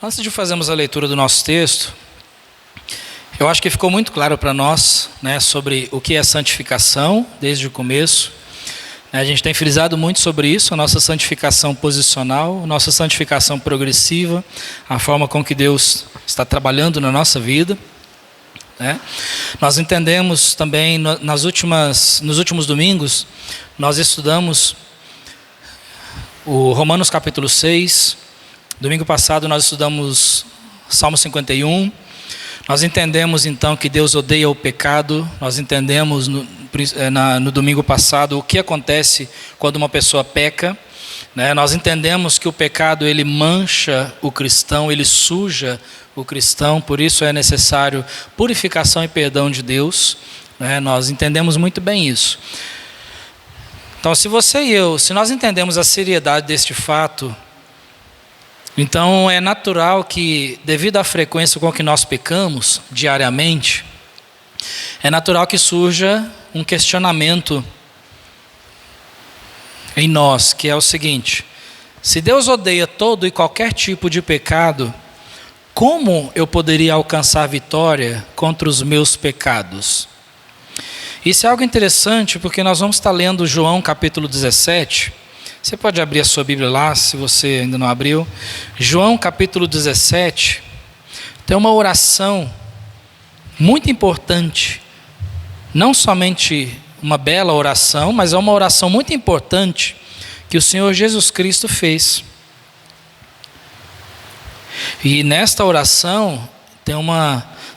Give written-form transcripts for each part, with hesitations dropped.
Antes de fazermos a leitura do nosso texto, eu acho que ficou muito claro para nós, sobre o que é santificação, desde o começo. A gente tem frisado muito sobre isso, a nossa santificação posicional, a nossa santificação progressiva, a forma com que Deus está trabalhando na nossa vida. Nós entendemos também, nos últimos domingos, nós estudamos o Romanos capítulo 6, domingo passado nós estudamos Salmo 51, nós entendemos então que Deus odeia o pecado, nós entendemos no domingo passado o que acontece quando uma pessoa peca, nós entendemos que o pecado ele mancha o cristão, ele suja o cristão, por isso é necessário purificação e perdão de Deus, nós entendemos muito bem isso. Então, se você e eu, se nós entendemos a seriedade deste fato, então é natural que, devido à frequência com que nós pecamos diariamente, é natural que surja um questionamento em nós, que é o seguinte: se Deus odeia todo e qualquer tipo de pecado, como eu poderia alcançar vitória contra os meus pecados? Isso é algo interessante, porque nós vamos estar lendo João capítulo 17. Você pode abrir a sua Bíblia lá, se você ainda não abriu. João capítulo 17 tem uma oração muito importante. Não somente uma bela oração, mas é uma oração muito importante que o Senhor Jesus Cristo fez. E nesta oração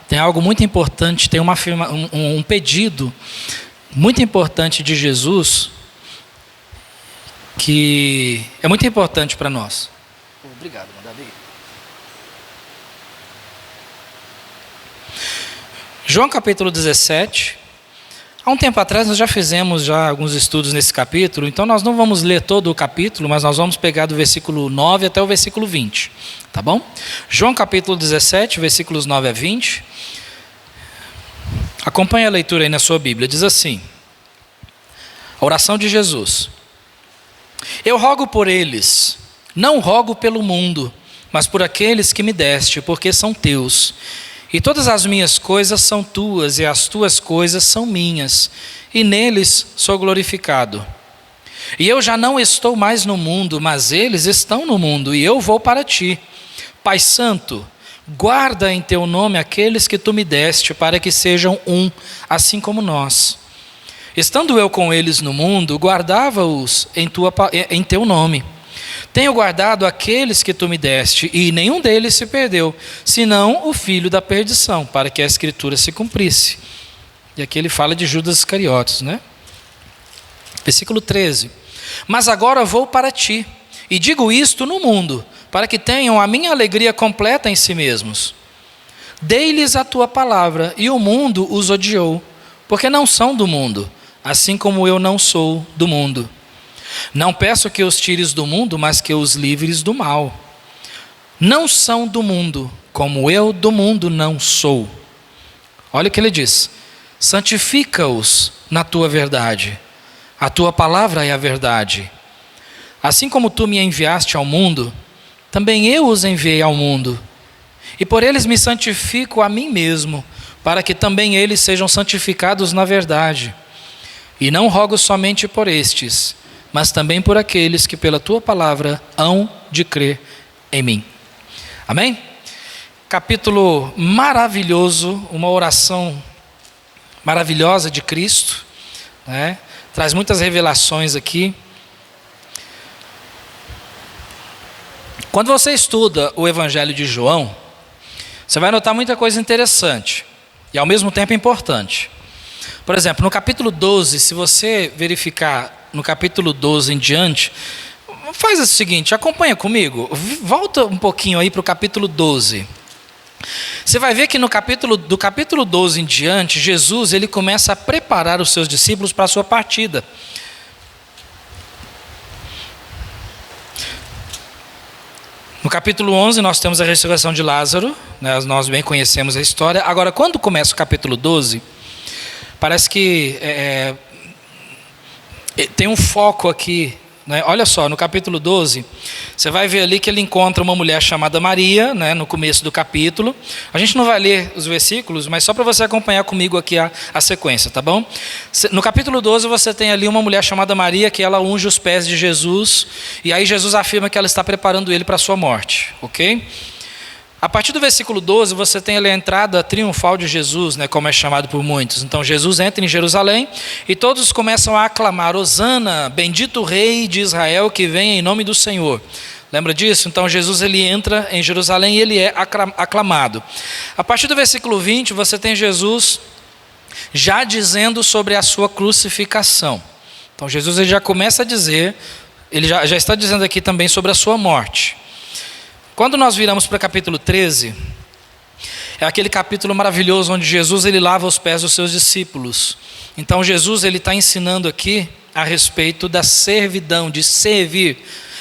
tem algo muito importante, tem um pedido muito importante de Jesus, que é muito importante para nós. Obrigado, Davi. João capítulo 17. Há um tempo atrás nós já fizemos alguns estudos nesse capítulo, então nós não vamos ler todo o capítulo, mas nós vamos pegar do versículo 9 até o versículo 20, tá bom? João capítulo 17, versículos 9 a 20. Acompanhe a leitura aí na sua Bíblia, diz assim: a oração de Jesus. Eu rogo por eles, não rogo pelo mundo, mas por aqueles que me deste, porque são teus. E todas as minhas coisas são tuas, e as tuas coisas são minhas, e neles sou glorificado. E eu já não estou mais no mundo, mas eles estão no mundo, e eu vou para ti. Pai Santo, guarda em teu nome aqueles que tu me deste, para que sejam um, assim como nós. Estando eu com eles no mundo, guardava-os em teu nome. Tenho guardado aqueles que tu me deste, e nenhum deles se perdeu, senão o filho da perdição, para que a Escritura se cumprisse. E aqui ele fala de Judas Iscariotes, Versículo 13. Mas agora vou para ti, e digo isto no mundo, para que tenham a minha alegria completa em si mesmos. Dei-lhes a tua palavra, e o mundo os odiou, porque não são do mundo, assim como eu não sou do mundo. Não peço que os tires do mundo, mas que os livres do mal. Não são do mundo, como eu do mundo não sou. Olha o que ele diz: santifica-os na tua verdade. A tua palavra é a verdade. Assim como tu me enviaste ao mundo, também eu os enviei ao mundo. E por eles me santifico a mim mesmo, para que também eles sejam santificados na verdade. E não rogo somente por estes, mas também por aqueles que pela tua palavra hão de crer em mim. Amém? Capítulo maravilhoso, uma oração maravilhosa de Cristo, Traz muitas revelações aqui. Quando você estuda o Evangelho de João, você vai notar muita coisa interessante e ao mesmo tempo importante. Por exemplo, no capítulo 12, se você verificar no capítulo 12 em diante, faz o seguinte, acompanha comigo, volta um pouquinho aí para o capítulo 12. Você vai ver que do capítulo 12 em diante, Jesus ele começa a preparar os seus discípulos para a sua partida. No capítulo 11 nós temos a ressurreição de Lázaro, nós bem conhecemos a história. Agora, quando começa o capítulo 12, parece que tem um foco aqui né? Olha só, no capítulo 12, você vai ver ali que ele encontra uma mulher chamada Maria, né, no começo do capítulo. A gente não vai ler os versículos, mas só para você acompanhar comigo aqui a sequência, tá bom? No capítulo 12 você tem ali uma mulher chamada Maria, que ela unge os pés de Jesus, e aí Jesus afirma que ela está preparando ele para a sua morte, ok? A partir do versículo 12, você tem ali a entrada triunfal de Jesus, né, como é chamado por muitos. Então, Jesus entra em Jerusalém e todos começam a aclamar: Hosana, bendito o Rei de Israel que vem em nome do Senhor. Lembra disso? Então, Jesus ele entra em Jerusalém e ele é aclamado. A partir do versículo 20, você tem Jesus já dizendo sobre a sua crucificação. Então, Jesus ele já começa a dizer, ele já está dizendo aqui também sobre a sua morte. Quando nós viramos para o capítulo 13, é aquele capítulo maravilhoso onde Jesus ele lava os pés dos seus discípulos. Então Jesus ele está ensinando aqui a respeito da servidão, de servir.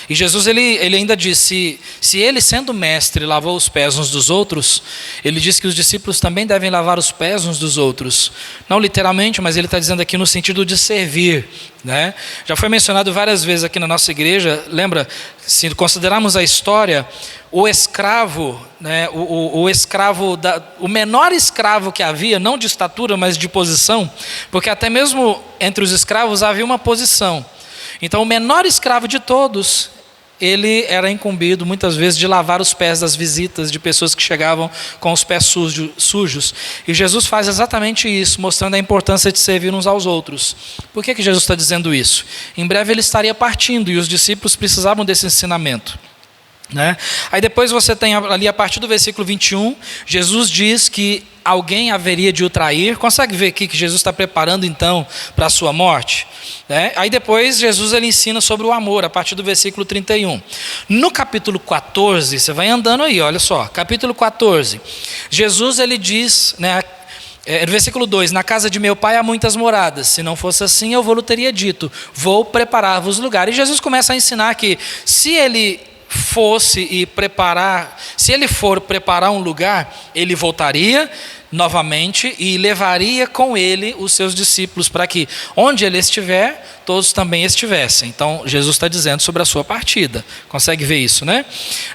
E Jesus ele ainda disse, se ele sendo mestre lavou os pés uns dos outros, ele diz que os discípulos também devem lavar os pés uns dos outros. Não literalmente, mas ele está dizendo aqui no sentido de servir, né? Já foi mencionado várias vezes aqui na nossa igreja, lembra, se considerarmos a história, o escravo, né, o escravo, o menor escravo que havia, não de estatura, mas de posição, porque até mesmo entre os escravos havia uma posição. Então o menor escravo de todos, ele era incumbido muitas vezes de lavar os pés das visitas de pessoas que chegavam com os pés sujos. E Jesus faz exatamente isso, mostrando a importância de servir uns aos outros. Por que Jesus está dizendo isso? Em breve ele estaria partindo e os discípulos precisavam desse ensinamento, né? Aí depois você tem ali a partir do versículo 21, Jesus diz que alguém haveria de o trair. Consegue ver aqui que Jesus está preparando então para a sua morte, né? Aí depois Jesus ele ensina sobre o amor a partir do versículo 31. No capítulo 14, você vai andando aí, olha só, capítulo 14, Jesus ele diz, né, no versículo 2, na casa de meu pai há muitas moradas, se não fosse assim eu vou-lhe teria dito, vou preparar-vos lugar. E Jesus começa a ensinar que se ele for preparar um lugar, ele voltaria novamente e levaria com ele os seus discípulos para que onde ele estiver, todos também estivessem. Então Jesus está dizendo sobre a sua partida. Consegue ver isso, né?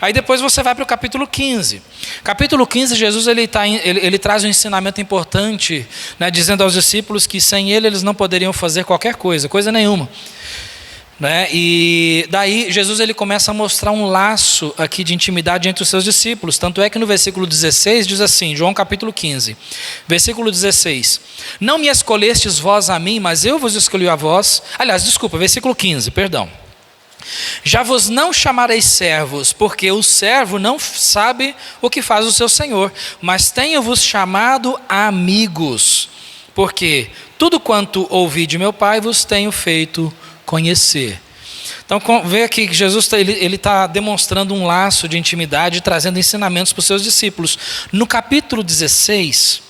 Aí depois você vai para o capítulo 15. Capítulo 15, Jesus ele traz um ensinamento importante, né, dizendo aos discípulos que sem ele eles não poderiam fazer qualquer coisa nenhuma, né? E daí Jesus ele começa a mostrar um laço aqui de intimidade entre os seus discípulos. Tanto é que no versículo 16 diz assim, João capítulo 15, versículo 16: não me escolhestes vós a mim, mas eu vos escolhi a vós. Aliás, desculpa, versículo 15, perdão. Já vos não chamareis servos, porque o servo não sabe o que faz o seu senhor, mas tenho-vos chamado amigos, porque tudo quanto ouvi de meu pai vos tenho feito conhecer. Então vê aqui que Jesus ele está demonstrando um laço de intimidade, trazendo ensinamentos para os seus discípulos. No capítulo 16,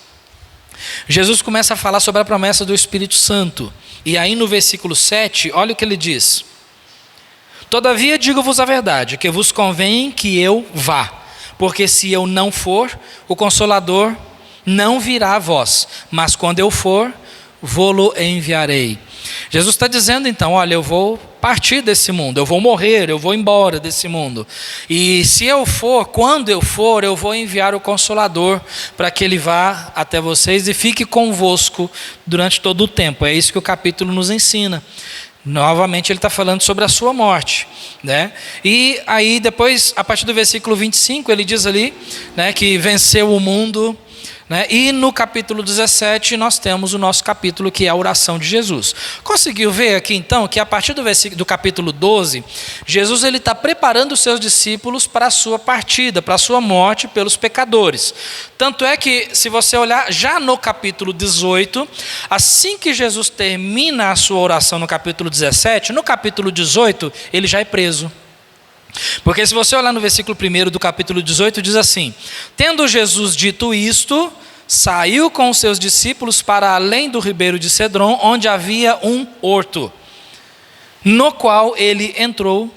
Jesus começa a falar sobre a promessa do Espírito Santo. E aí no versículo 7, olha o que ele diz: todavia digo-vos a verdade, que vos convém que eu vá, porque se eu não for, o Consolador não virá a vós, mas quando eu for, vô-lo enviarei. Jesus está dizendo então, olha, eu vou partir desse mundo, eu vou morrer, eu vou embora desse mundo. E se eu for, quando eu for, eu vou enviar o Consolador para que ele vá até vocês e fique convosco durante todo o tempo. É isso que o capítulo nos ensina. Novamente ele está falando sobre a sua morte, né? E aí depois, a partir do versículo 25, ele diz ali, né, que venceu o mundo, né? E no capítulo 17 nós temos o nosso capítulo, que é a oração de Jesus. Conseguiu ver aqui então que a partir do capítulo 12, Jesus ele está preparando os seus discípulos para a sua partida, para a sua morte pelos pecadores. Tanto é que, se você olhar já no capítulo 18, assim que Jesus termina a sua oração no capítulo 17, no capítulo 18 ele já é preso. Porque se você olhar no versículo 1 do capítulo 18, diz assim: tendo Jesus dito isto, saiu com os seus discípulos para além do ribeiro de Cedron, onde havia um horto, no qual ele entrou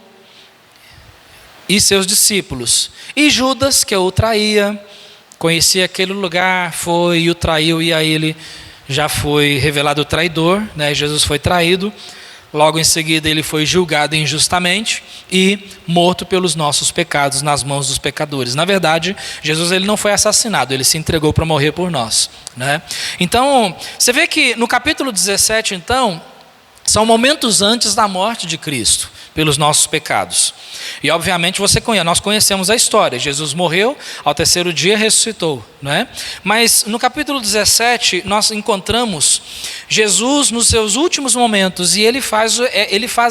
e seus discípulos. E Judas, que o traía, conhecia aquele lugar, foi e o traiu, e a ele já foi revelado o traidor, né? Jesus foi traído. Logo em seguida ele foi julgado injustamente e morto pelos nossos pecados nas mãos dos pecadores. Na verdade, Jesus ele não foi assassinado, ele se entregou para morrer por nós, né? Então, você vê que no capítulo 17, então, são momentos antes da morte de Cristo pelos nossos pecados. E obviamente nós conhecemos a história. Jesus morreu, ao terceiro dia ressuscitou, né? Mas no capítulo 17 nós encontramos Jesus nos seus últimos momentos e ele faz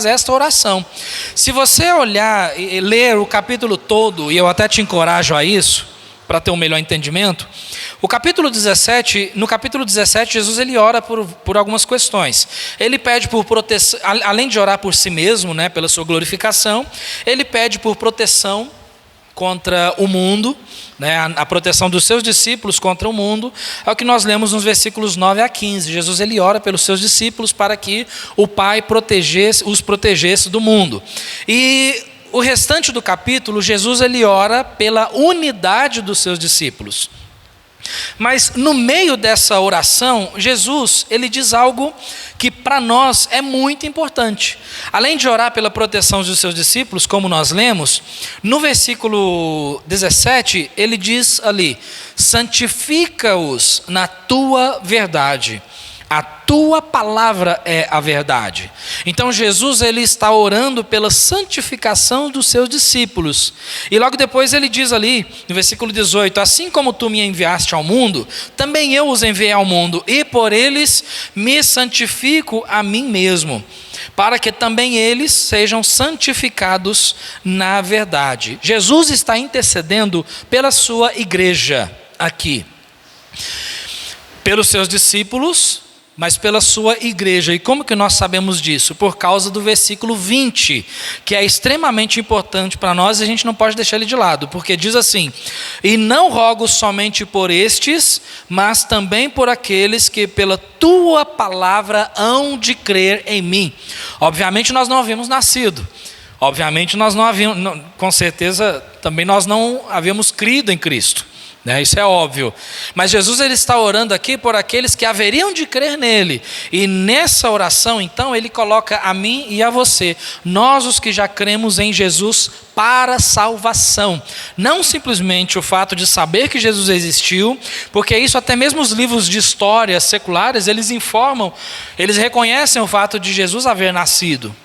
esta oração. Se você olhar e ler o capítulo todo, e eu até te encorajo a isso, para ter um melhor entendimento, no capítulo 17, Jesus ele ora por algumas questões. Ele pede por proteção, além de orar por si mesmo, né, pela sua glorificação, ele pede por proteção contra o mundo, né, a proteção dos seus discípulos contra o mundo. É o que nós lemos nos versículos 9 a 15. Jesus ele ora pelos seus discípulos para que o Pai os protegesse do mundo. E o restante do capítulo, Jesus ele ora pela unidade dos seus discípulos. Mas no meio dessa oração, Jesus ele diz algo que para nós é muito importante. Além de orar pela proteção dos seus discípulos, como nós lemos, no versículo 17, ele diz ali: santifica-os na tua verdade. A tua palavra é a verdade. Então Jesus ele está orando pela santificação dos seus discípulos. E logo depois ele diz ali, no versículo 18: assim como tu me enviaste ao mundo, também eu os enviei ao mundo, e por eles me santifico a mim mesmo, para que também eles sejam santificados na verdade. Jesus está intercedendo pela sua igreja aqui, pelos seus discípulos, mas pela sua igreja. E como que nós sabemos disso? Por causa do versículo 20, que é extremamente importante para nós e a gente não pode deixar ele de lado, porque diz assim: e não rogo somente por estes, mas também por aqueles que pela tua palavra hão de crer em mim. Obviamente nós não havíamos nascido, obviamente nós não havíamos, com certeza também nós não havíamos crido em Cristo, né? Isso é óbvio, mas Jesus ele está orando aqui por aqueles que haveriam de crer nele, e nessa oração então ele coloca a mim e a você, nós os que já cremos em Jesus para salvação, não simplesmente o fato de saber que Jesus existiu, porque isso até mesmo os livros de história seculares eles informam, eles reconhecem o fato de Jesus haver nascido.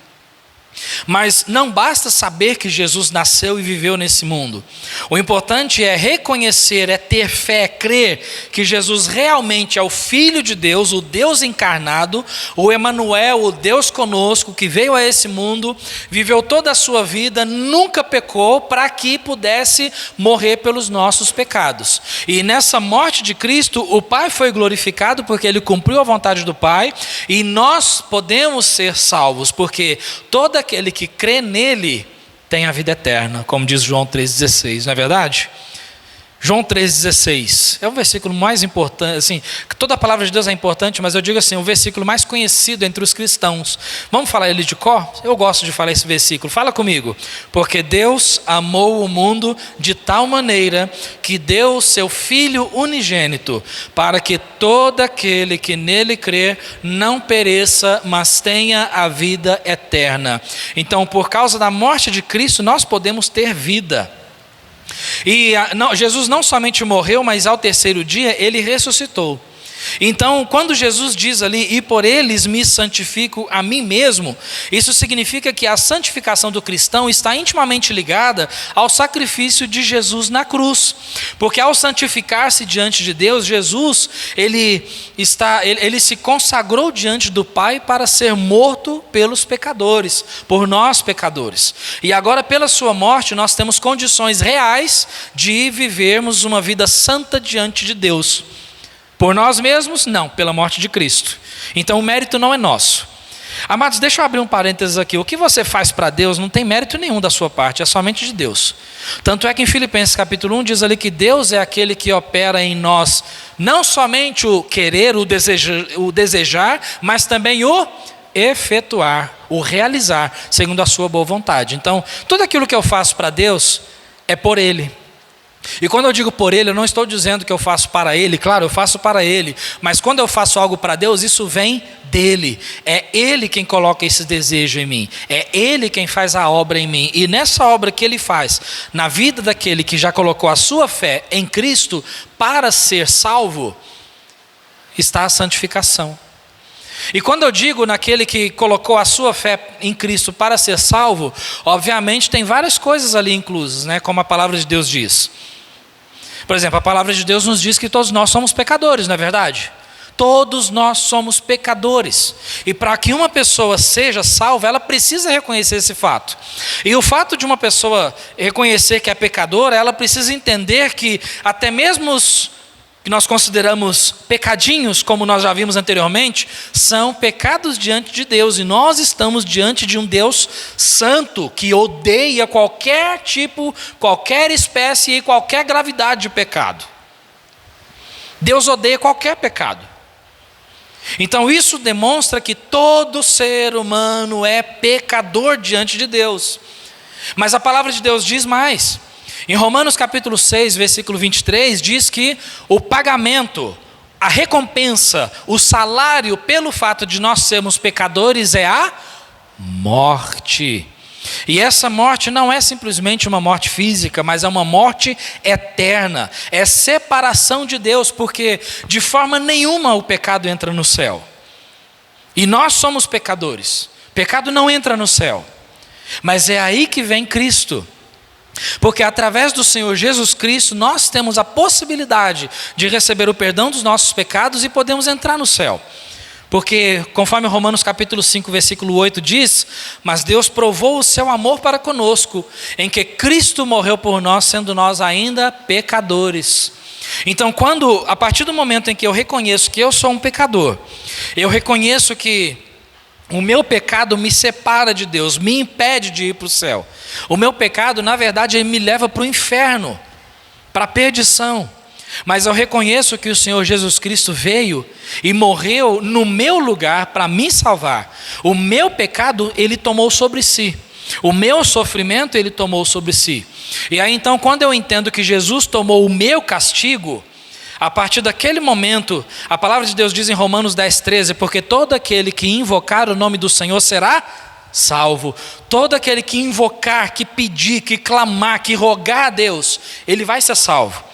Mas não basta saber que Jesus nasceu e viveu nesse mundo. O importante é reconhecer, é ter fé, é crer que Jesus realmente é o Filho de Deus, o Deus encarnado, o Emanuel, o Deus conosco, que veio a esse mundo, viveu toda a sua vida, nunca pecou, para que pudesse morrer pelos nossos pecados. E nessa morte de Cristo, o Pai foi glorificado porque Ele cumpriu a vontade do Pai, e nós podemos ser salvos, porque todo aquele que crê nele tem a vida eterna, como diz João 3,16, não é verdade? João 3,16 é o versículo mais importante, assim, toda a palavra de Deus é importante, mas eu digo assim, o versículo mais conhecido entre os cristãos. Vamos falar ele de cor? Eu gosto de falar esse versículo, fala comigo. Porque Deus amou o mundo de tal maneira que deu o seu Filho unigênito, para que todo aquele que nele crer não pereça, mas tenha a vida eterna. Então, por causa da morte de Cristo, nós podemos ter vida. E Jesus não somente morreu, mas ao terceiro dia ele ressuscitou. Então, quando Jesus diz ali, e por eles me santifico a mim mesmo, isso significa que a santificação do cristão está intimamente ligada ao sacrifício de Jesus na cruz. Porque ao santificar-se diante de Deus, Jesus, ele se consagrou diante do Pai para ser morto pelos pecadores, por nós pecadores. E agora, pela sua morte, nós temos condições reais de vivermos uma vida santa diante de Deus. Por nós mesmos? Não, pela morte de Cristo. Então o mérito não é nosso. Amados, deixa eu abrir um parênteses aqui. O que você faz para Deus não tem mérito nenhum da sua parte, é somente de Deus. Tanto é que em Filipenses capítulo 1 diz ali que Deus é aquele que opera em nós, não somente o querer, o desejar, mas também o efetuar, o realizar, segundo a sua boa vontade. Então, tudo aquilo que eu faço para Deus é por Ele. E quando eu digo por Ele, eu não estou dizendo que eu faço para Ele, claro, eu faço para Ele, mas quando eu faço algo para Deus, isso vem dEle. É Ele quem coloca esse desejo em mim, é Ele quem faz a obra em mim. E nessa obra que Ele faz, na vida daquele que já colocou a sua fé em Cristo para ser salvo, está a santificação. E quando eu digo naquele que colocou a sua fé em Cristo para ser salvo, obviamente tem várias coisas ali inclusas, né? Como a palavra de Deus diz. Por exemplo, a palavra de Deus nos diz que todos nós somos pecadores, não é verdade? Todos nós somos pecadores. E para que uma pessoa seja salva, ela precisa reconhecer esse fato. E o fato de uma pessoa reconhecer que é pecadora, ela precisa entender que até mesmo os que nós consideramos pecadinhos, como nós já vimos anteriormente, são pecados diante de Deus. E nós estamos diante de um Deus santo, que odeia qualquer tipo, qualquer espécie e qualquer gravidade de pecado. Deus odeia qualquer pecado. Então isso demonstra que todo ser humano é pecador diante de Deus. Mas a palavra de Deus diz mais. Em Romanos capítulo 6, versículo 23, diz que o pagamento, a recompensa, o salário pelo fato de nós sermos pecadores é a morte. E essa morte não é simplesmente uma morte física, mas é uma morte eterna, é separação de Deus, porque de forma nenhuma o pecado entra no céu. E nós somos pecadores, pecado não entra no céu, mas é aí que vem Cristo. Porque através do Senhor Jesus Cristo nós temos a possibilidade de receber o perdão dos nossos pecados e podemos entrar no céu. Porque conforme Romanos capítulo 5 versículo 8 diz: mas Deus provou o seu amor para conosco, em que Cristo morreu por nós, sendo nós ainda pecadores. Então a partir do momento em que eu reconheço que eu sou um pecador, eu reconheço que o meu pecado me separa de Deus, me impede de ir para o céu. O meu pecado, na verdade, ele me leva para o inferno, para a perdição. Mas eu reconheço que o Senhor Jesus Cristo veio e morreu no meu lugar para me salvar. O meu pecado ele tomou sobre si. O meu sofrimento ele tomou sobre si. E aí então, quando eu entendo que Jesus tomou o meu castigo, a partir daquele momento, a palavra de Deus diz em Romanos 10:13, porque todo aquele que invocar o nome do Senhor será salvo. Todo aquele que invocar, que pedir, que clamar, que rogar a Deus, ele vai ser salvo.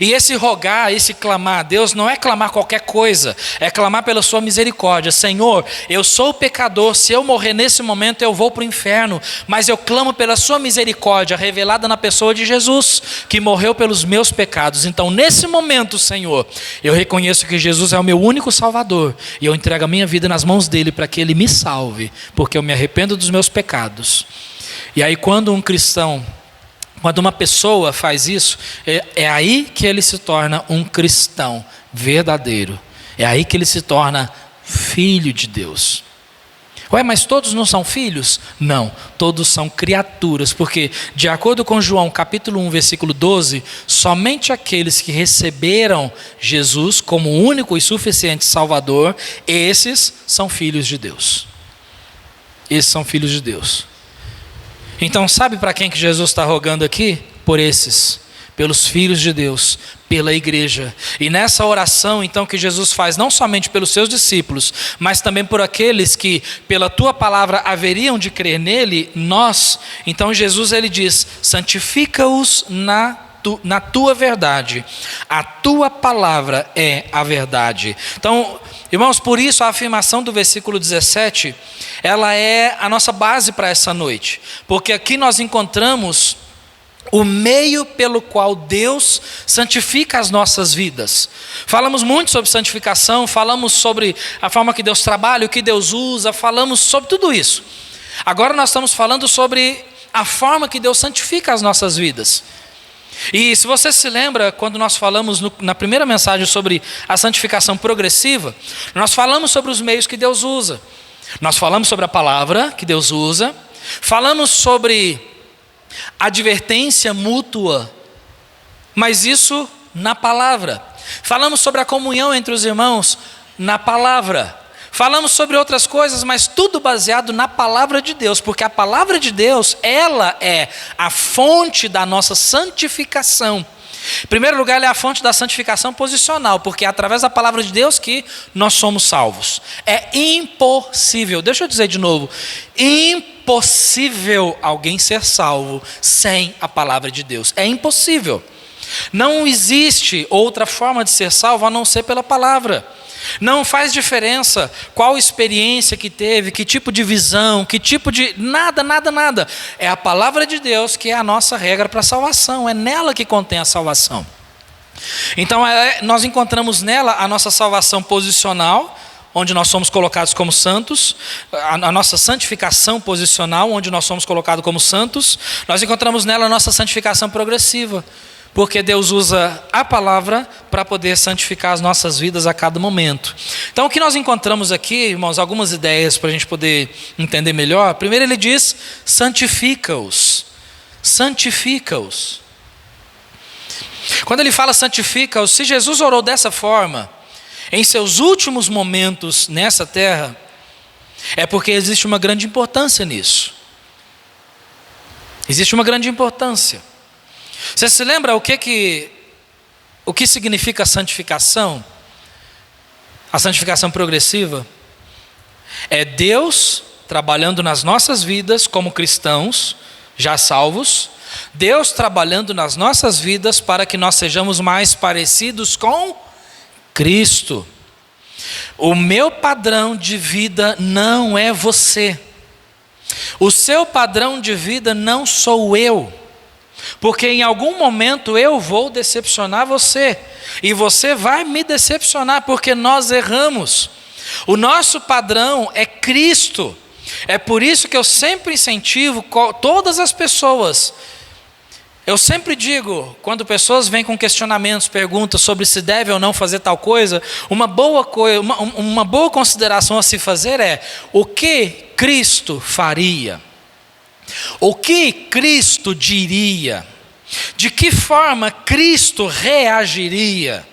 E esse rogar, esse clamar a Deus, não é clamar qualquer coisa, é clamar pela sua misericórdia. Senhor, eu sou pecador, se eu morrer nesse momento eu vou para o inferno, mas eu clamo pela sua misericórdia, revelada na pessoa de Jesus, que morreu pelos meus pecados. Então nesse momento, Senhor, eu reconheço que Jesus é o meu único Salvador, e eu entrego a minha vida nas mãos dele, para que ele me salve, porque eu me arrependo dos meus pecados. E aí quando uma pessoa faz isso, é aí que ele se torna um cristão verdadeiro. É aí que ele se torna filho de Deus. Ué, mas todos não são filhos? Não, todos são criaturas, porque de acordo com João capítulo 1, versículo 12, somente aqueles que receberam Jesus como único e suficiente Salvador, esses são filhos de Deus. Esses são filhos de Deus. Então sabe para quem que Jesus está rogando aqui? Por esses, pelos filhos de Deus, pela igreja. E nessa oração então que Jesus faz, não somente pelos seus discípulos, mas também por aqueles que pela tua palavra haveriam de crer nele, então Jesus ele diz: santifica-os na tua verdade, a tua palavra é a verdade. Então, irmãos, por isso a afirmação do versículo 17, ela é a nossa base para essa noite, porque aqui nós encontramos o meio pelo qual Deus santifica as nossas vidas. Falamos muito sobre santificação, falamos sobre a forma que Deus trabalha, o que Deus usa, falamos sobre tudo isso. Agora nós estamos falando sobre a forma que Deus santifica as nossas vidas. E se você se lembra, quando nós falamos na primeira mensagem sobre a santificação progressiva, nós falamos sobre os meios que Deus usa. Nós falamos sobre a palavra que Deus usa, falamos sobre advertência mútua, mas isso na palavra. Falamos sobre a comunhão entre os irmãos na palavra. Falamos sobre outras coisas, mas tudo baseado na palavra de Deus, porque a palavra de Deus, ela é a fonte da nossa santificação. Em primeiro lugar, ela é a fonte da santificação posicional, porque é através da palavra de Deus que nós somos salvos. É impossível, deixa eu dizer de novo, impossível alguém ser salvo sem a palavra de Deus. É impossível. Não existe outra forma de ser salvo a não ser pela palavra. Não faz diferença qual experiência que teve, que tipo de visão, que tipo de... Nada. É a palavra de Deus que é a nossa regra para a salvação. É nela que contém a salvação. Então nós encontramos nela a nossa salvação posicional, onde nós somos colocados como santos, a nossa santificação posicional, onde nós somos colocados como santos. Nós encontramos nela a nossa santificação progressiva, porque Deus usa a palavra para poder santificar as nossas vidas a cada momento. Então, o que nós encontramos aqui, irmãos, algumas ideias para a gente poder entender melhor. Primeiro ele diz, santifica-os. Santifica-os. Quando ele fala santifica-os, se Jesus orou dessa forma, em seus últimos momentos nessa terra, é porque existe uma grande importância nisso. Existe uma grande importância. Você se lembra o que significa a santificação? A santificação progressiva é Deus trabalhando nas nossas vidas como cristãos, já salvos, Deus trabalhando nas nossas vidas para que nós sejamos mais parecidos com Cristo. O meu padrão de vida não é você. O seu padrão de vida não sou eu. Porque em algum momento eu vou decepcionar você, e você vai me decepcionar, porque nós erramos. O nosso padrão é Cristo. É por isso que eu sempre incentivo todas as pessoas. Eu sempre digo, quando pessoas vêm com questionamentos, perguntas sobre se deve ou não fazer tal coisa, uma boa consideração a se fazer é: o que Cristo faria? O que Cristo diria? De que forma Cristo reagiria?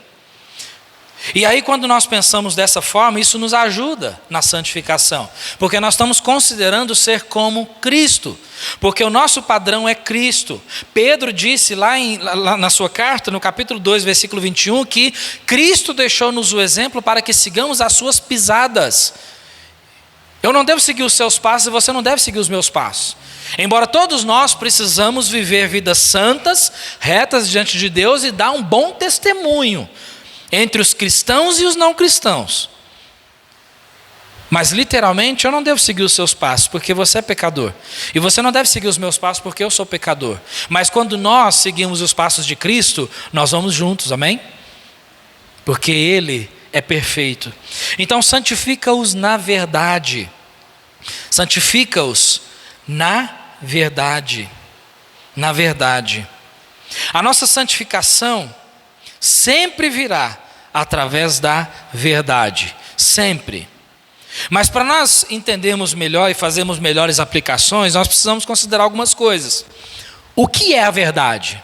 E aí, quando nós pensamos dessa forma, isso nos ajuda na santificação, porque nós estamos considerando ser como Cristo, porque o nosso padrão é Cristo. Pedro disse lá na sua carta, no capítulo 2, versículo 21, que Cristo deixou-nos o exemplo para que sigamos as suas pisadas. Eu não devo seguir os seus passos e você não deve seguir os meus passos. Embora todos nós precisamos viver vidas santas, retas diante de Deus e dar um bom testemunho entre os cristãos e os não cristãos. Mas literalmente eu não devo seguir os seus passos porque você é pecador. E você não deve seguir os meus passos porque eu sou pecador. Mas quando nós seguimos os passos de Cristo, nós vamos juntos, amém? Porque Ele é perfeito. Então santifica-os na verdade. Santifica-os na verdade. Na verdade. A nossa santificação sempre virá através da verdade. Sempre. Mas para nós entendermos melhor e fazermos melhores aplicações, nós precisamos considerar algumas coisas. O que é a verdade?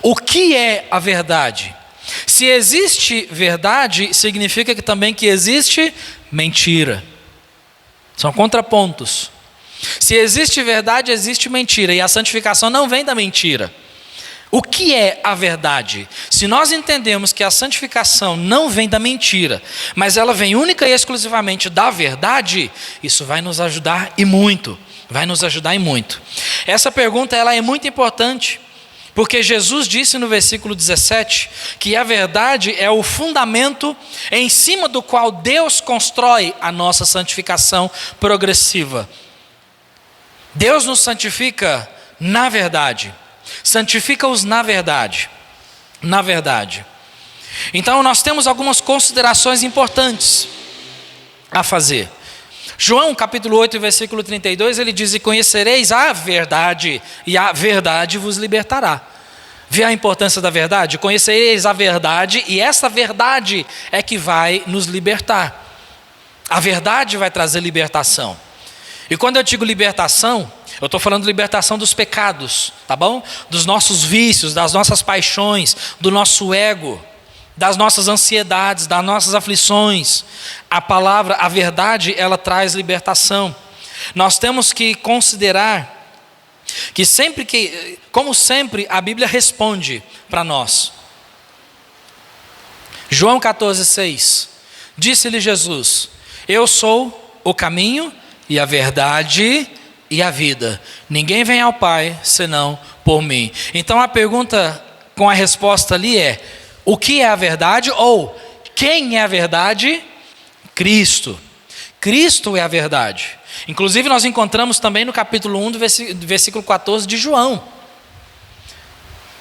O que é a verdade? Se existe verdade, significa que também que existe mentira. São contrapontos. Se existe verdade, existe mentira. E a santificação não vem da mentira. O que é a verdade? Se nós entendemos que a santificação não vem da mentira, mas ela vem única e exclusivamente da verdade, isso vai nos ajudar e muito. Vai nos ajudar e muito. Essa pergunta ela é muito importante, porque Jesus disse no versículo 17 que a verdade é o fundamento em cima do qual Deus constrói a nossa santificação progressiva. Deus nos santifica na verdade. Santifica-os na verdade. Na verdade. Então nós temos algumas considerações importantes a fazer. João capítulo 8, versículo 32, ele diz: e conhecereis a verdade, e a verdade vos libertará. Vê a importância da verdade? Conhecereis a verdade, e essa verdade é que vai nos libertar. A verdade vai trazer libertação. E quando eu digo libertação, eu estou falando de libertação dos pecados, tá bom? Dos nossos vícios, das nossas paixões, do nosso ego, das nossas ansiedades, das nossas aflições. A palavra, a verdade, ela traz libertação. Nós temos que considerar Como sempre, a Bíblia responde para nós. João 14,6. Disse-lhe Jesus: eu sou o caminho e a verdade e a vida. Ninguém vem ao Pai senão por mim. Então a pergunta com a resposta ali é: o que é a verdade? Ou quem é a verdade? Cristo. Cristo é a verdade. Inclusive nós encontramos também no capítulo 1 do versículo 14 de João.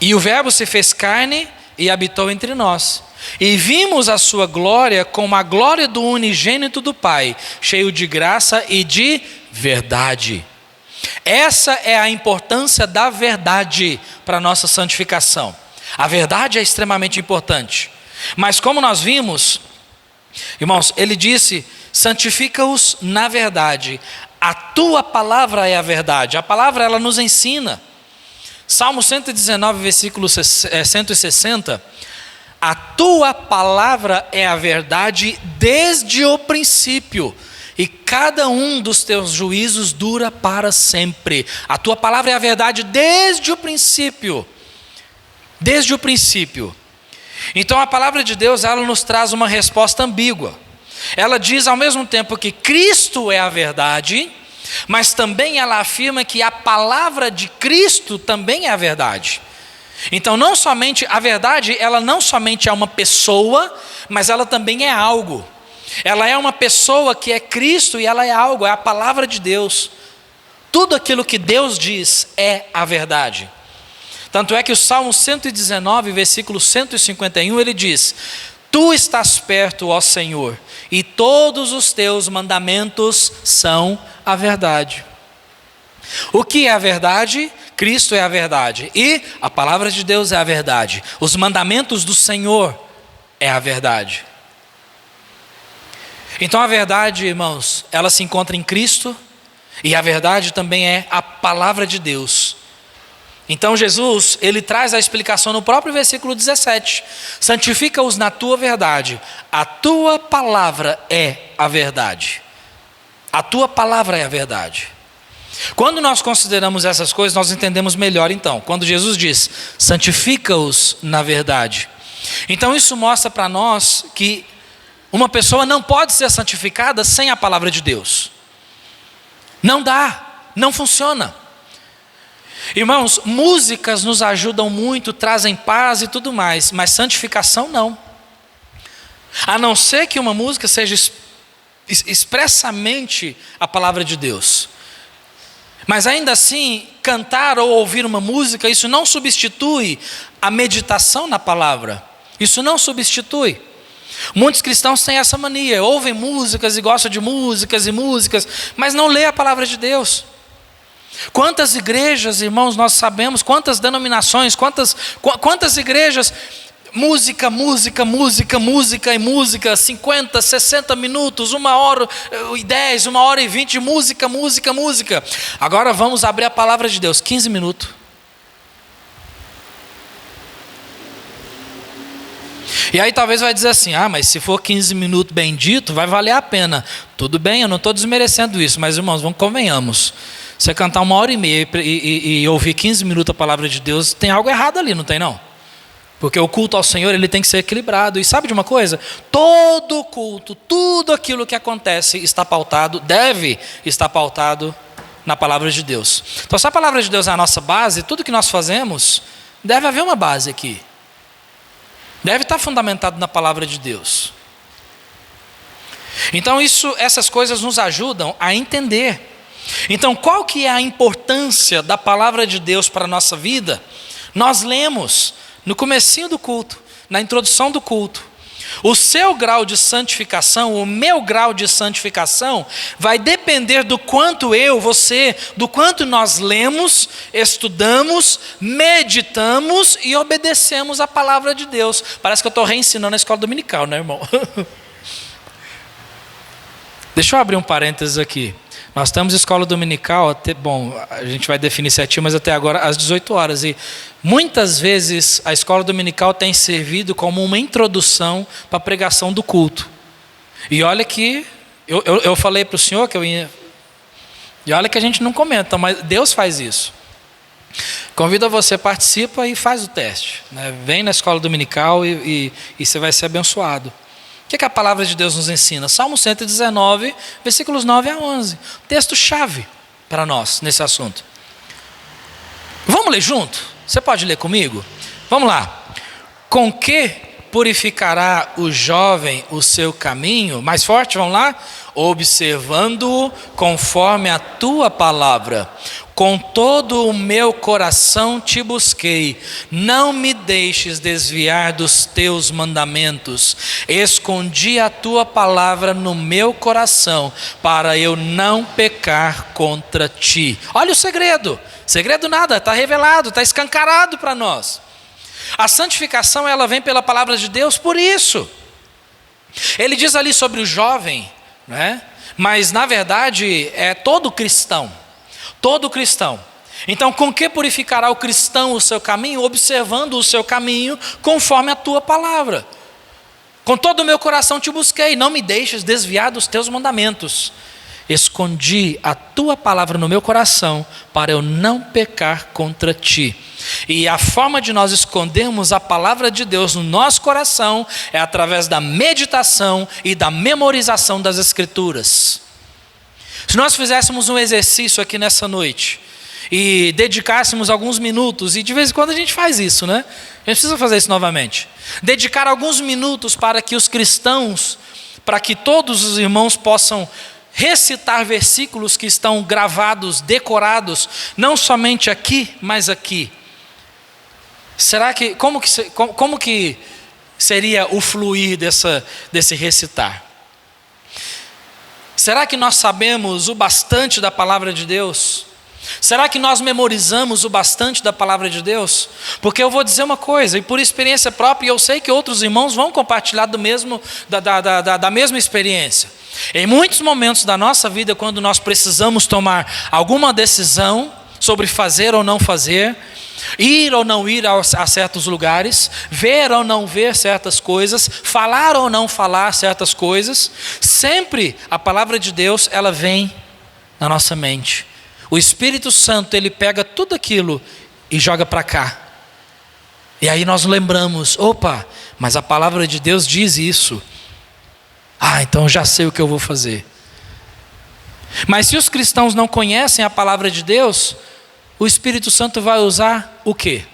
E o Verbo se fez carne e habitou entre nós. E vimos a sua glória como a glória do unigênito do Pai, cheio de graça e de verdade. Essa é a importância da verdade para a nossa santificação. A verdade é extremamente importante. Mas como nós vimos, irmãos, ele disse: santifica-os na verdade. A tua palavra é a verdade. A palavra, ela nos ensina. Salmo 119, versículo 160. A tua palavra é a verdade desde o princípio, e cada um dos teus juízos dura para sempre. A tua palavra é a verdade desde o princípio. Desde o princípio. Então a palavra de Deus, ela nos traz uma resposta ambígua. Ela diz ao mesmo tempo que Cristo é a verdade, mas também ela afirma que a palavra de Cristo também é a verdade. Então não somente a verdade, ela não somente é uma pessoa, mas ela também é algo. Ela é uma pessoa que é Cristo e ela é algo, é a palavra de Deus. Tudo aquilo que Deus diz é a verdade. Tanto é que o Salmo 119, versículo 151, ele diz: tu estás perto, ó Senhor, e todos os teus mandamentos são a verdade. O que é a verdade? Cristo é a verdade. E a palavra de Deus é a verdade. Os mandamentos do Senhor é a verdade. Então a verdade, irmãos, ela se encontra em Cristo, e a verdade também é a palavra de Deus. Então Jesus, ele traz a explicação no próprio versículo 17: santifica-os na tua verdade, a tua palavra é a verdade. A tua palavra é a verdade. Quando nós consideramos essas coisas, nós entendemos melhor então. Quando Jesus diz: santifica-os na verdade. Então isso mostra para nós que uma pessoa não pode ser santificada sem a palavra de Deus. Não dá, não funciona. Irmãos, músicas nos ajudam muito, trazem paz e tudo mais, mas santificação não. A não ser que uma música seja expressamente a palavra de Deus. Mas ainda assim, cantar ou ouvir uma música, isso não substitui a meditação na palavra. Isso não substitui. Muitos cristãos têm essa mania, ouvem músicas e gostam de músicas e músicas, mas não lê a palavra de Deus. Quantas igrejas, irmãos, nós sabemos, quantas denominações, quantas igrejas, música, música, música, música e música, 50, 60 minutos, 1h10, 1h20, música, música, música. Agora vamos abrir a palavra de Deus, 15 minutos. E aí talvez vai dizer assim: mas se for 15 minutos bem dito, vai valer a pena. Tudo bem, eu não estou desmerecendo isso, mas irmãos, convenhamos. Você cantar 1h30 e ouvir 15 minutos a palavra de Deus, tem algo errado ali, não tem não? Porque o culto ao Senhor, ele tem que ser equilibrado. E sabe de uma coisa? Todo culto, tudo aquilo que acontece está pautado, deve estar pautado na palavra de Deus. Então se a palavra de Deus é a nossa base, tudo que nós fazemos, deve haver uma base aqui. Deve estar fundamentado na palavra de Deus. Então essas coisas nos ajudam a entender. Então qual que é a importância da palavra de Deus para a nossa vida? Nós lemos no comecinho do culto, na introdução do culto: o seu grau de santificação, o meu grau de santificação, vai depender do quanto do quanto nós lemos, estudamos, meditamos e obedecemos a palavra de Deus. Parece que eu estou reensinando a escola dominical, né, irmão? Deixa eu abrir um parênteses aqui. Nós temos escola dominical, a gente vai definir certinho, mas até agora às 18 horas. E muitas vezes a escola dominical tem servido como uma introdução para a pregação do culto. E olha que, eu falei para o senhor que eu ia... E olha que a gente não comenta, mas Deus faz isso. Convido a você, participa e faz o teste, né? Vem na escola dominical e você vai ser abençoado. O que a palavra de Deus nos ensina? Salmo 119, versículos 9 a 11. Texto-chave para nós nesse assunto. Vamos ler junto? Você pode ler comigo? Vamos lá. Com que purificará o jovem o seu caminho? Mais forte, vamos lá? Observando-o conforme a tua palavra. Com todo o meu coração te busquei, não me deixes desviar dos teus mandamentos. Escondi a tua palavra no meu coração, para eu não pecar contra ti. Olha o segredo. Segredo nada, está revelado, está escancarado para nós. A santificação, ela vem pela palavra de Deus por isso. Ele diz ali sobre o jovem, né? Mas na verdade é todo cristão. Todo cristão. Então, com que purificará o cristão o seu caminho? Observando o seu caminho conforme a tua palavra. Com todo o meu coração te busquei, não me deixes desviar dos teus mandamentos. Escondi a tua palavra no meu coração, para eu não pecar contra ti. E a forma de nós escondermos a palavra de Deus no nosso coração é através da meditação e da memorização das Escrituras. Se nós fizéssemos um exercício aqui nessa noite e dedicássemos alguns minutos, e de vez em quando a gente faz isso, né? A gente precisa fazer isso novamente. Dedicar alguns minutos para que os cristãos, para que todos os irmãos possam recitar versículos que estão gravados, decorados, não somente aqui, mas aqui. Será que, como que seria o fluir desse recitar? Será que nós sabemos o bastante da palavra de Deus? Será que nós memorizamos o bastante da palavra de Deus? Porque eu vou dizer uma coisa, e por experiência própria, e eu sei que outros irmãos vão compartilhar da mesma experiência. Em muitos momentos da nossa vida, quando nós precisamos tomar alguma decisão sobre fazer ou não fazer, ir ou não ir a certos lugares, ver ou não ver certas coisas, falar ou não falar certas coisas, sempre a palavra de Deus, ela vem na nossa mente. O Espírito Santo, ele pega tudo aquilo e joga para cá. E aí nós lembramos, opa, mas a palavra de Deus diz isso. Ah, então eu já sei o que eu vou fazer. Mas se os cristãos não conhecem a palavra de Deus, o Espírito Santo vai usar o quê?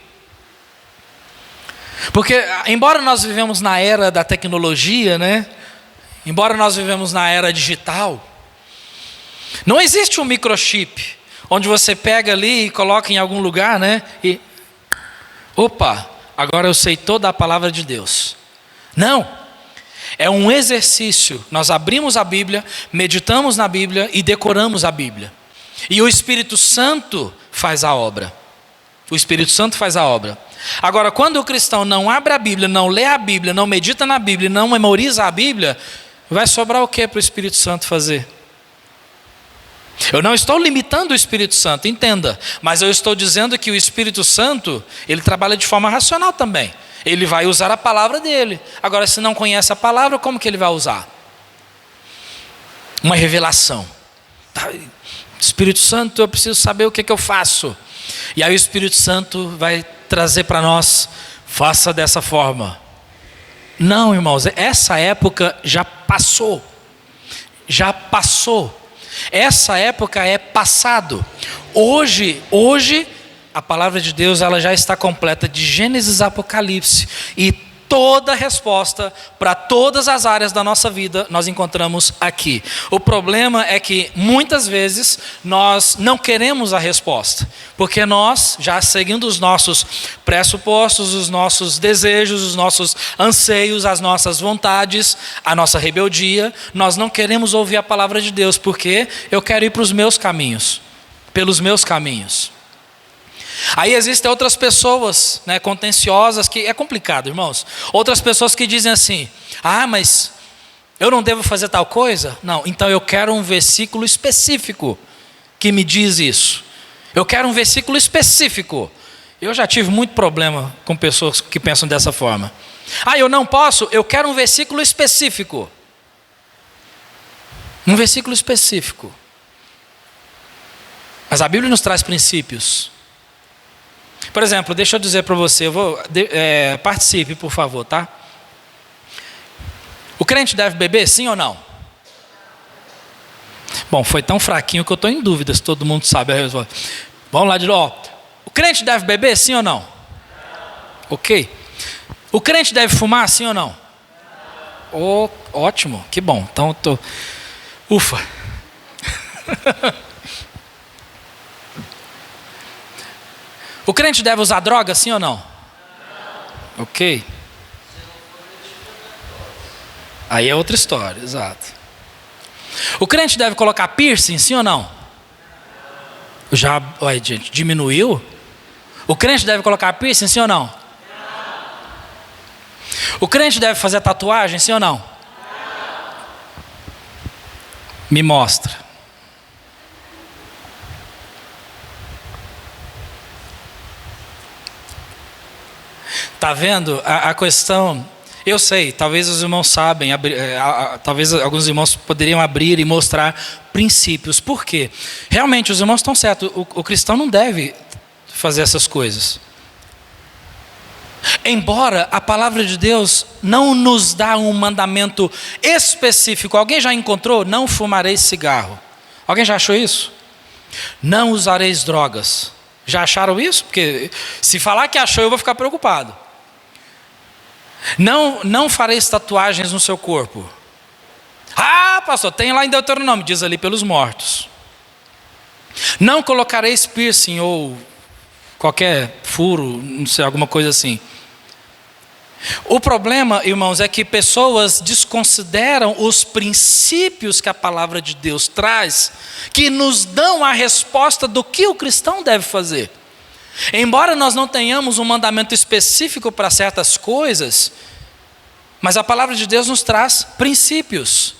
Porque, embora nós vivemos na era da tecnologia, né? Embora nós vivemos na era digital, não existe um microchip, onde você pega ali e coloca em algum lugar, né? E, opa, agora eu sei toda a palavra de Deus. Não, é um exercício. Nós abrimos a Bíblia, meditamos na Bíblia e decoramos a Bíblia. E o Espírito Santo faz a obra. O Espírito Santo faz a obra. Agora, quando o cristão não abre a Bíblia, não lê a Bíblia, não medita na Bíblia, não memoriza a Bíblia, vai sobrar o que para o Espírito Santo fazer? Eu não estou limitando o Espírito Santo, entenda. Mas eu estou dizendo que o Espírito Santo, ele trabalha de forma racional também. Ele vai usar a palavra dele. Agora, se não conhece a palavra, como que ele vai usar? Uma revelação. Espírito Santo, eu preciso saber o que eu faço. E aí o Espírito Santo vai trazer para nós, faça dessa forma. Não, irmãos, essa época já passou. Já passou. Essa época é passado. Hoje, a palavra de Deus, ela já está completa de Gênesis a Apocalipse. E toda a resposta para todas as áreas da nossa vida nós encontramos aqui. O problema é que muitas vezes nós não queremos a resposta, porque nós, já seguindo os nossos pressupostos, os nossos desejos, os nossos anseios, as nossas vontades, a nossa rebeldia, nós não queremos ouvir a palavra de Deus, porque eu quero ir para os meus caminhos, pelos meus caminhos. Aí existem outras pessoas, né, contenciosas, que é complicado, irmãos. Outras pessoas que dizem assim, mas eu não devo fazer tal coisa? Não, então eu quero um versículo específico que me diz isso. Eu quero um versículo específico. Eu já tive muito problema com pessoas que pensam dessa forma. Eu não posso, eu quero um versículo específico. Um versículo específico. Mas a Bíblia nos traz princípios. Por exemplo, deixa eu dizer para você, participe, por favor, tá? O crente deve beber, sim ou não? Bom, foi tão fraquinho que eu estou em dúvida se todo mundo sabe a resposta. Vamos lá de novo. O crente deve beber, sim ou não? Ok. O crente deve fumar, sim ou não? Oh, ótimo, que bom. Então eu tô... Ufa. O crente deve usar droga, sim ou não? Ok. Aí é outra história, exato. O crente deve colocar piercing, sim ou não? Já, olha, gente, diminuiu? O crente deve colocar piercing, sim ou não? O crente deve fazer tatuagem, sim ou não? Me mostra. Tá vendo a questão? Eu sei, talvez os irmãos sabem, talvez alguns irmãos poderiam abrir e mostrar princípios. Por quê? Realmente os irmãos estão certos, o cristão não deve fazer essas coisas. Embora a palavra de Deus não nos dá um mandamento específico. Alguém já encontrou? Não fumareis cigarro. Alguém já achou isso? Não usareis drogas. Já acharam isso? Porque se falar que achou, eu vou ficar preocupado. Não fareis tatuagens no seu corpo. Ah, pastor, tem lá em Deuteronômio, diz ali pelos mortos. Não colocareis piercing ou qualquer furo, não sei, alguma coisa assim. O problema, irmãos, é que pessoas desconsideram os princípios que a palavra de Deus traz, que nos dão a resposta do que o cristão deve fazer. Embora nós não tenhamos um mandamento específico para certas coisas, mas a palavra de Deus nos traz princípios.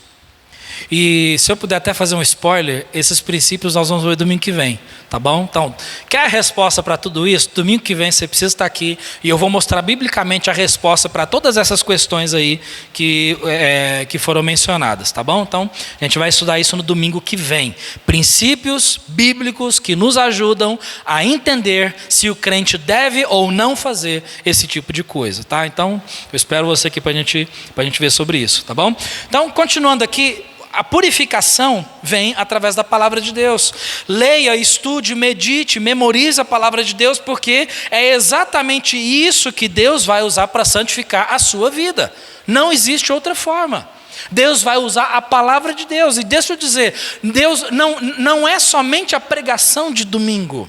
E se eu puder até fazer um spoiler, esses princípios nós vamos ver domingo que vem, tá bom? Então, quer a resposta para tudo isso? Domingo que vem você precisa estar aqui e eu vou mostrar biblicamente a resposta para todas essas questões aí que foram mencionadas, tá bom? Então, a gente vai estudar isso no domingo que vem. Princípios bíblicos que nos ajudam a entender se o crente deve ou não fazer esse tipo de coisa, tá? Então, eu espero você aqui para a gente ver sobre isso, tá bom? Então, continuando aqui, a purificação vem através da palavra de Deus. Leia, estude, medite, memorize a palavra de Deus, porque é exatamente isso que Deus vai usar para santificar a sua vida. Não existe outra forma. Deus vai usar a palavra de Deus. E deixa eu dizer, Deus não é somente a pregação de domingo.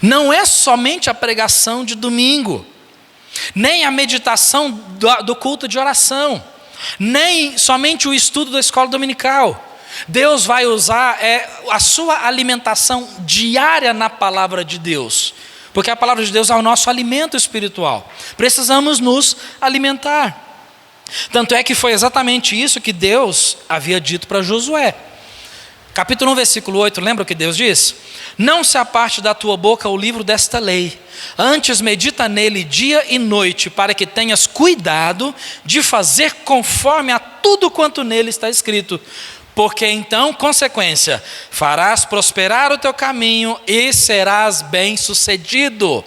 Não é somente a pregação de domingo. Nem a meditação do culto de oração. Nem somente o estudo da escola dominical. Deus vai usar a sua alimentação diária na palavra de Deus, porque a palavra de Deus é o nosso alimento espiritual. Precisamos nos alimentar. Tanto é que foi exatamente isso que Deus havia dito para Josué. Capítulo 1, versículo 8, lembra o que Deus diz? Não se aparte da tua boca o livro desta lei, antes medita nele dia e noite, para que tenhas cuidado de fazer conforme a tudo quanto nele está escrito. Porque então, consequência, farás prosperar o teu caminho e serás bem-sucedido.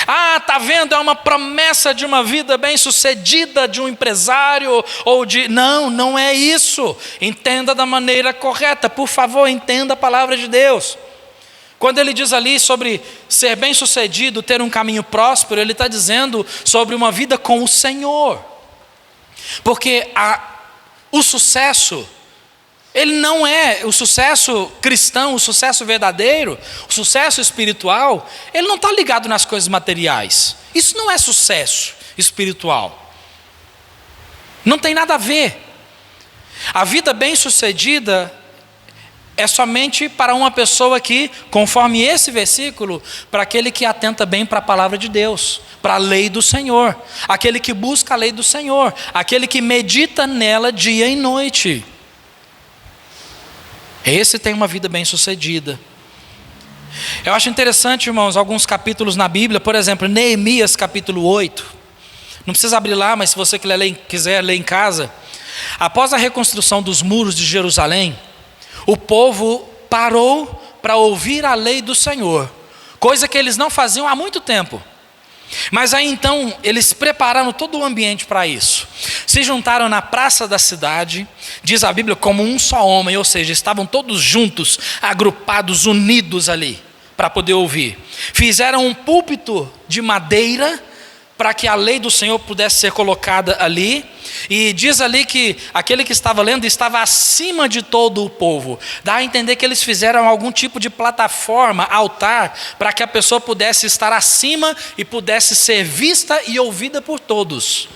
Ah, está vendo? É uma promessa de uma vida bem-sucedida, de um empresário ou de... Não é isso. Entenda da maneira correta. Por favor, entenda a palavra de Deus. Quando ele diz ali sobre ser bem-sucedido, ter um caminho próspero, ele está dizendo sobre uma vida com o Senhor. Porque o sucesso... ele não é o sucesso cristão, o sucesso verdadeiro, o sucesso espiritual, ele não está ligado nas coisas materiais. Isso não é sucesso espiritual. Não tem nada a ver. A vida bem-sucedida é somente para uma pessoa que, conforme esse versículo, para aquele que atenta bem para a palavra de Deus, para a lei do Senhor, aquele que busca a lei do Senhor, aquele que medita nela dia e noite. Esse tem uma vida bem-sucedida. Eu acho interessante, irmãos, alguns capítulos na Bíblia, por exemplo, Neemias capítulo 8. Não precisa abrir lá, mas se você quiser ler em casa. Após a reconstrução dos muros de Jerusalém, o povo parou para ouvir a lei do Senhor, coisa que eles não faziam há muito tempo. Mas aí então eles prepararam todo o ambiente para isso. Se juntaram na praça da cidade, diz a Bíblia, como um só homem, ou seja, estavam todos juntos, agrupados, unidos ali, para poder ouvir. Fizeram um púlpito de madeira, para que a lei do Senhor pudesse ser colocada ali, e diz ali que aquele que estava lendo estava acima de todo o povo. Dá a entender que eles fizeram algum tipo de plataforma, altar, para que a pessoa pudesse estar acima e pudesse ser vista e ouvida por todos.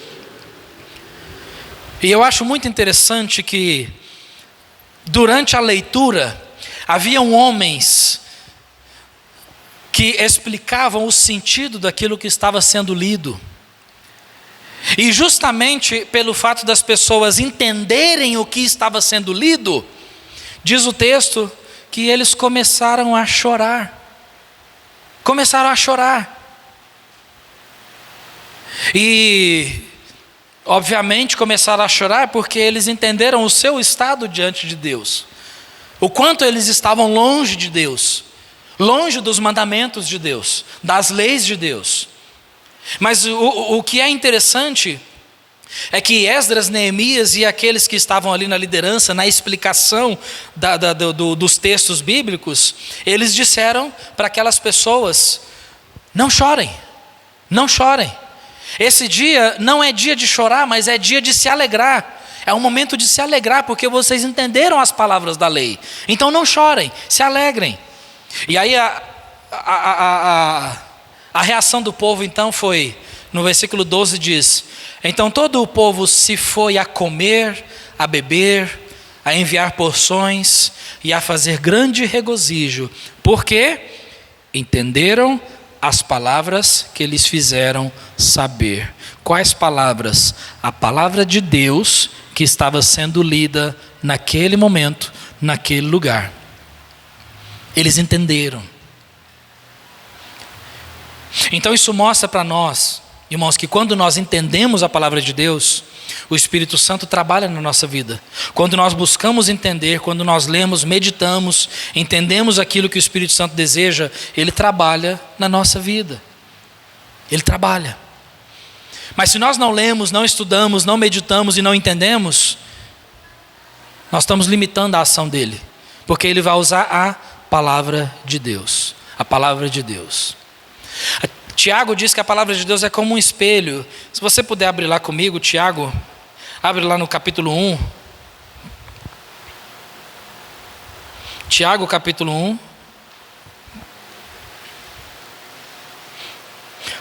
E eu acho muito interessante que durante a leitura haviam homens que explicavam o sentido daquilo que estava sendo lido. E justamente pelo fato das pessoas entenderem o que estava sendo lido, diz o texto que eles começaram a chorar. Começaram a chorar. E, obviamente, começaram a chorar porque eles entenderam o seu estado diante de Deus. O quanto eles estavam longe de Deus. Longe dos mandamentos de Deus, das leis de Deus. Mas o que é interessante é que Esdras, Neemias e aqueles que estavam ali na liderança, na explicação dos textos bíblicos, eles disseram para aquelas pessoas: não chorem, não chorem. Esse dia não é dia de chorar, mas é dia de se alegrar. É um momento de se alegrar, porque vocês entenderam as palavras da lei. Então não chorem, se alegrem. E aí a reação do povo então foi, no versículo 12 diz: então todo o povo se foi a comer, a beber, a enviar porções e a fazer grande regozijo, porque entenderam as palavras que eles fizeram saber. Quais palavras? A palavra de Deus que estava sendo lida naquele momento, naquele lugar. Eles entenderam. Então isso mostra para nós, irmãos, que quando nós entendemos a palavra de Deus, o Espírito Santo trabalha na nossa vida. Quando nós buscamos entender, quando nós lemos, meditamos, entendemos aquilo que o Espírito Santo deseja, Ele trabalha na nossa vida. Ele trabalha. Mas se nós não lemos, não estudamos, não meditamos e não entendemos, nós estamos limitando a ação dEle. Porque Ele vai usar a palavra de Deus. A palavra de Deus. Tiago diz que a palavra de Deus é como um espelho. Se você puder abrir lá comigo, Tiago, abre lá no capítulo 1. Tiago, capítulo 1.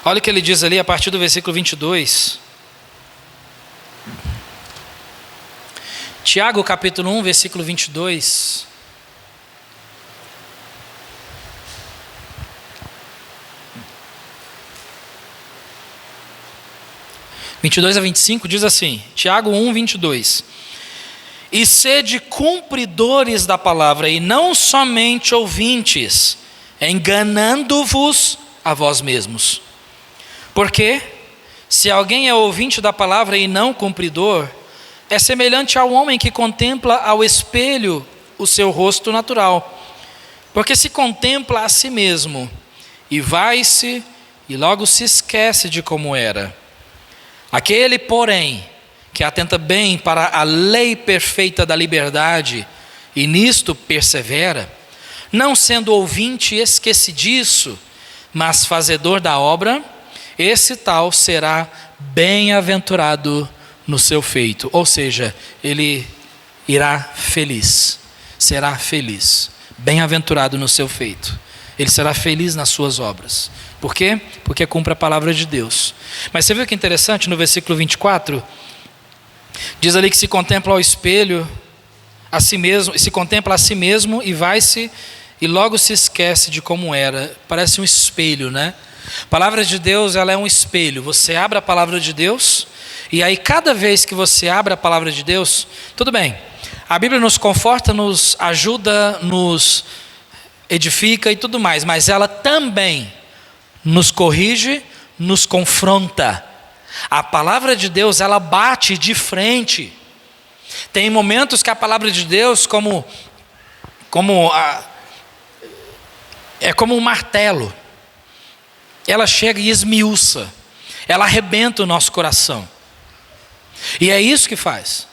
Olha o que ele diz ali a partir do versículo 22. Tiago, capítulo 1, versículo 22. 22 a 25 diz assim, Tiago 1, 22. E sede cumpridores da palavra, e não somente ouvintes, enganando-vos a vós mesmos. Porque, se alguém é ouvinte da palavra e não cumpridor, é semelhante ao homem que contempla ao espelho o seu rosto natural. Porque se contempla a si mesmo, e vai-se, e logo se esquece de como era. Aquele, porém, que atenta bem para a lei perfeita da liberdade, e nisto persevera, não sendo ouvinte esquecidiço, mas fazedor da obra, esse tal será bem-aventurado no seu feito. Ou seja, ele irá feliz, será feliz, bem-aventurado no seu feito. Ele será feliz nas suas obras. Por quê? Porque cumpre a palavra de Deus. Mas você viu que interessante no versículo 24? Diz ali que se contempla ao espelho a si mesmo, se contempla a si mesmo e vai-se e logo se esquece de como era. Parece um espelho, né? A palavra de Deus, ela é um espelho. Você abre a palavra de Deus e aí cada vez que você abre a palavra de Deus, tudo bem. A Bíblia nos conforta, nos ajuda, nos edifica e tudo mais, mas ela também nos corrige, nos confronta. A palavra de Deus, ela bate de frente. Tem momentos que a palavra de Deus é como um martelo. ela chega e esmiuça, ela arrebenta o nosso coração. E é isso que faz.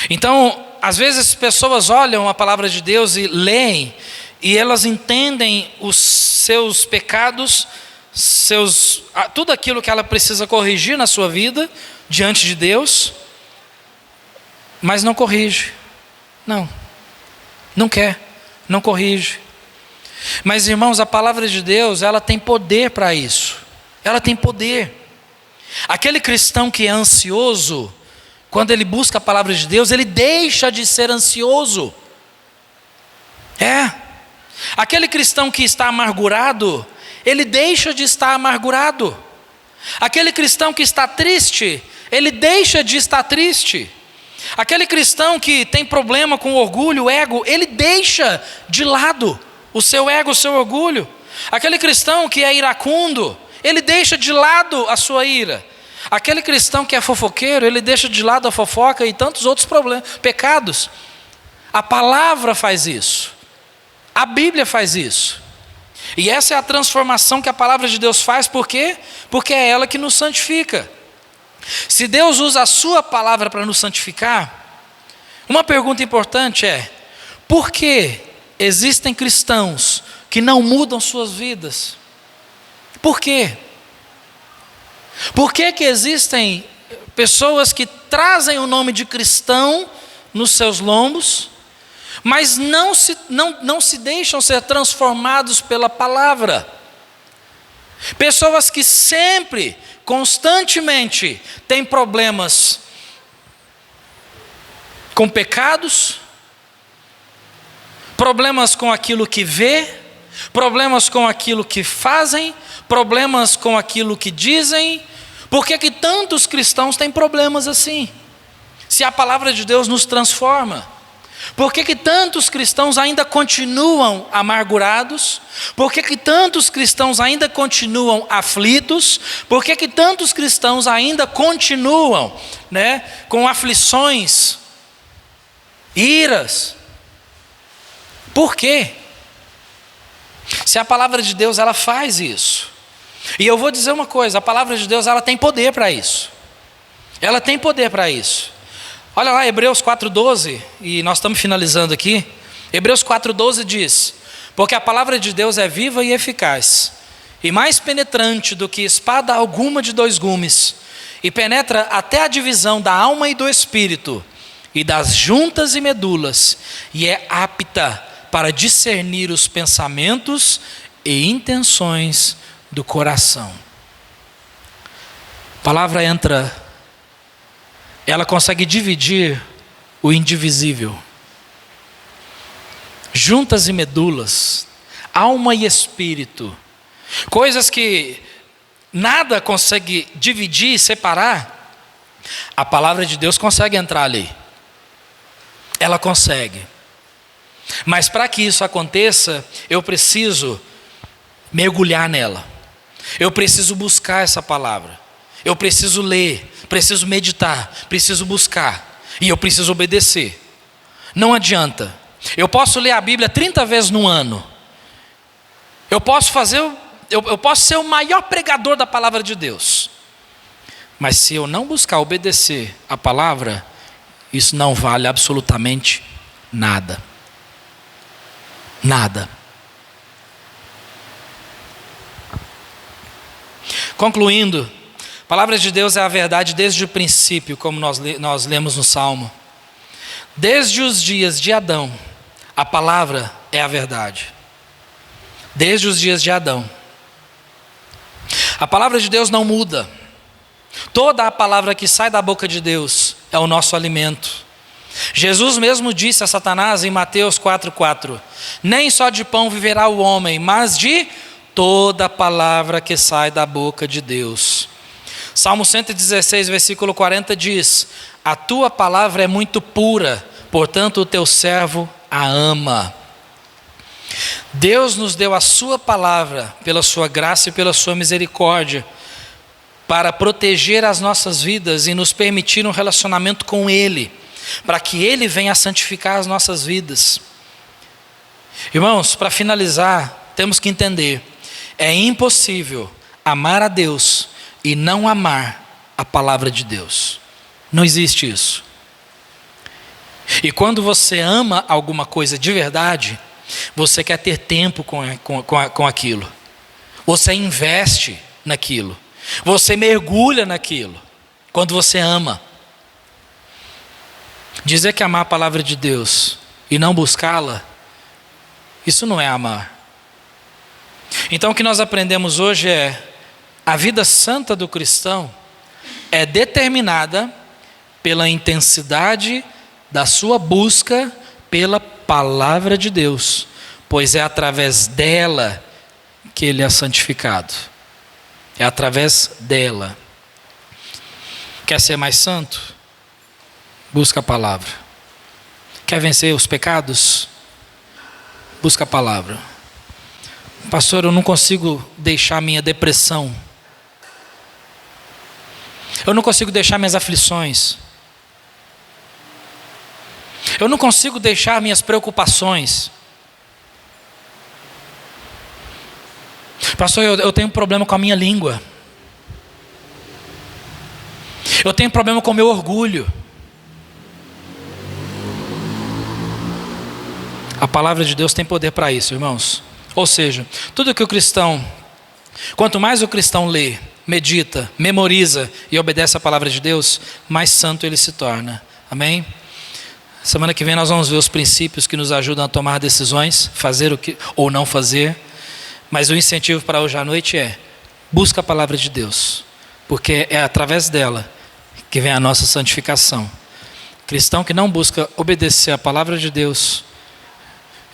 Então, às vezes as pessoas olham a palavra de Deus e leem, e elas entendem os seus pecados, tudo aquilo que ela precisa corrigir na sua vida, diante de Deus, mas não corrige. Não quer, não corrige. Mas, irmãos, a palavra de Deus, ela tem poder para isso. Ela tem poder. Aquele cristão que é ansioso, quando ele busca a palavra de Deus, ele deixa de ser ansioso. Aquele cristão que está amargurado, ele deixa de estar amargurado. Aquele cristão que está triste, ele deixa de estar triste. Aquele cristão que tem problema com orgulho, ego, ele deixa de lado o seu ego, o seu orgulho. Aquele cristão que é iracundo, ele deixa de lado a sua ira. Aquele cristão que é fofoqueiro, ele deixa de lado a fofoca e tantos outros pecados. A palavra faz isso. A Bíblia faz isso. E essa é a transformação que a palavra de Deus faz, por quê? Porque é ela que nos santifica. Se Deus usa a sua palavra para nos santificar, uma pergunta importante é: por que existem cristãos que não mudam suas vidas? Por quê? Por que existem pessoas que trazem o nome de cristão nos seus lombos, mas não se deixam ser transformados pela palavra? Pessoas que sempre, constantemente, têm problemas com pecados, problemas com aquilo que vê, problemas com aquilo que fazem, problemas com aquilo que dizem. Por que tantos cristãos têm problemas assim? Se a palavra de Deus nos transforma. Por que tantos cristãos ainda continuam amargurados? Por que tantos cristãos ainda continuam aflitos? Por que tantos cristãos ainda continuam, com aflições, iras? Por quê? Se a palavra de Deus, ela faz isso. E eu vou dizer uma coisa, a palavra de Deus, ela tem poder para isso. Ela tem poder para isso. Olha lá, Hebreus 4,12, e nós estamos finalizando aqui. Hebreus 4,12 diz: porque a palavra de Deus é viva e eficaz, e mais penetrante do que espada alguma de dois gumes, e penetra até a divisão da alma e do espírito, e das juntas e medulas, e é apta para discernir os pensamentos e intenções do coração. A palavra entra, ela consegue dividir o indivisível. Juntas e medulas, alma e espírito, coisas que nada consegue dividir e separar, a palavra de Deus consegue entrar ali. Ela consegue. Mas para que isso aconteça, eu preciso mergulhar nela. Eu preciso buscar essa palavra. Eu preciso ler, preciso meditar, preciso buscar. E eu preciso obedecer. Não adianta. Eu posso ler a Bíblia 30 vezes no ano. Eu posso ser o maior pregador da palavra de Deus. Mas se eu não buscar obedecer a palavra, isso não vale absolutamente nada. Nada. Concluindo, a palavra de Deus é a verdade desde o princípio, como nós lemos no Salmo. Desde os dias de Adão, a palavra é a verdade. Desde os dias de Adão. A palavra de Deus não muda. Toda a palavra que sai da boca de Deus é o nosso alimento. Jesus mesmo disse a Satanás em Mateus 4,4: nem só de pão viverá o homem, mas de toda a palavra que sai da boca de Deus. Salmo 116, versículo 40 diz: a tua palavra é muito pura, portanto o teu servo a ama. Deus nos deu a sua palavra pela sua graça e pela sua misericórdia para proteger as nossas vidas e nos permitir um relacionamento com Ele, para que Ele venha a santificar as nossas vidas. Irmãos, para finalizar, temos que entender: é impossível amar a Deus e não amar a palavra de Deus. Não existe isso. E quando você ama alguma coisa de verdade, você quer ter tempo com aquilo. Você investe naquilo. Você mergulha naquilo. Quando você ama. Dizer que amar a palavra de Deus e não buscá-la, isso não é amar. Então o que nós aprendemos hoje é: a vida santa do cristão é determinada pela intensidade da sua busca pela palavra de Deus, pois é através dela que ele é santificado. É através dela. Quer ser mais santo? Busca a palavra. Quer vencer os pecados? Busca a palavra. Pastor, eu não consigo deixar minha depressão. Eu não consigo deixar minhas aflições. Eu não consigo deixar minhas preocupações. Pastor, eu tenho um problema com a minha língua. Eu tenho um problema com o meu orgulho. A palavra de Deus tem poder para isso, irmãos. Ou seja, tudo que o cristão, quanto mais o cristão lê, medita, memoriza e obedece à palavra de Deus, mais santo ele se torna. Amém? Semana que vem nós vamos ver os princípios que nos ajudam a tomar decisões, fazer o que ou não fazer. Mas o incentivo para hoje à noite é: busca a palavra de Deus, porque é através dela que vem a nossa santificação. Cristão que não busca obedecer à palavra de Deus,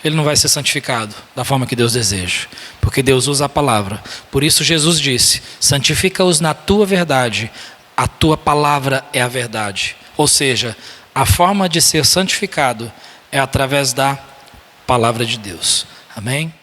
ele não vai ser santificado da forma que Deus deseja, porque Deus usa a palavra. Por isso Jesus disse: santifica-os na tua verdade, a tua palavra é a verdade. Ou seja, a forma de ser santificado é através da palavra de Deus. Amém?